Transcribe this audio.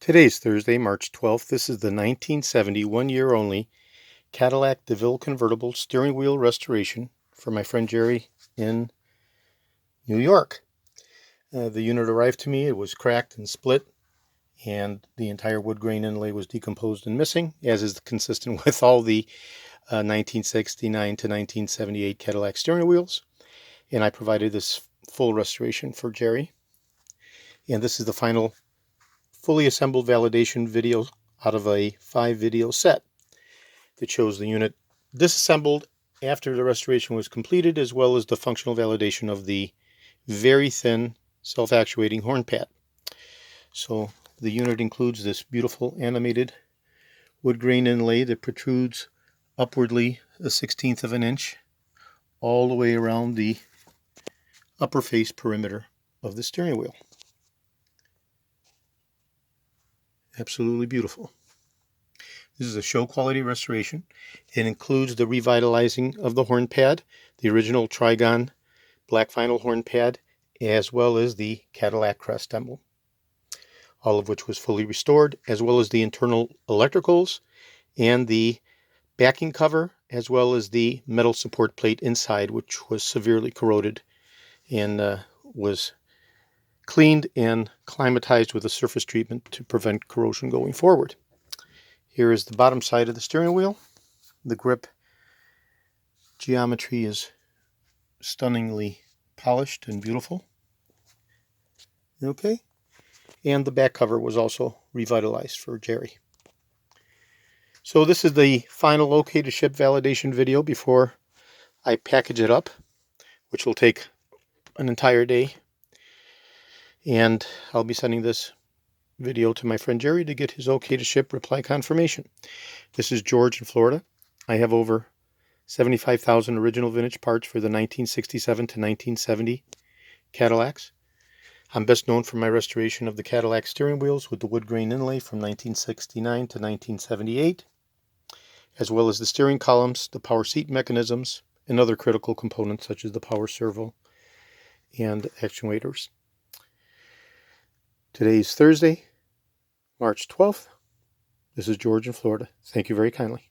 Today's Thursday, March 12th. This is the 1970, 1 year only Cadillac DeVille convertible steering wheel restoration for my friend Jerry in New York. The unit arrived to me. It was cracked and split, and the entire WoodGrain InLay was decomposed and missing, as is consistent with all the 1969 to 1978 Cadillac steering wheels. And I provided this full restoration for Jerry. And this is the final fully assembled validation video out of a 5-video set that shows the unit disassembled after the restoration was completed, as well as the functional validation of the very thin self-actuating horn pad. So the unit includes this beautiful animated WoodGrain inlay that protrudes upwardly 1/16 of an inch all the way around the upper face perimeter of the steering wheel. Absolutely beautiful. This is a show quality restoration. It includes the revitalizing of the horn pad, the original Trigon black vinyl horn pad, as well as the Cadillac crest emblem, all of which was fully restored, as well as the internal electricals and the backing cover, as well as the metal support plate inside, which was severely corroded and was cleaned and climatized with a surface treatment to prevent corrosion going forward. Here is the bottom side of the steering wheel. The grip geometry is stunningly polished and beautiful. Okay, and the back cover was also revitalized for Jerry. So this is the final OK to ship validation video before I package it up, which will take an entire day. And I'll be sending this video to my friend Jerry to get his OK to ship reply confirmation. This is George in Florida. I have over 75,000 original vintage parts for the 1967 to 1970 Cadillacs. I'm best known for my restoration of the Cadillac steering wheels with the WoodGrain inlay from 1969 to 1978, as well as the steering columns, the power seat mechanisms, and other critical components such as the power servo and actuators. Today is Thursday, March 12th. This is George in Florida. Thank you very kindly.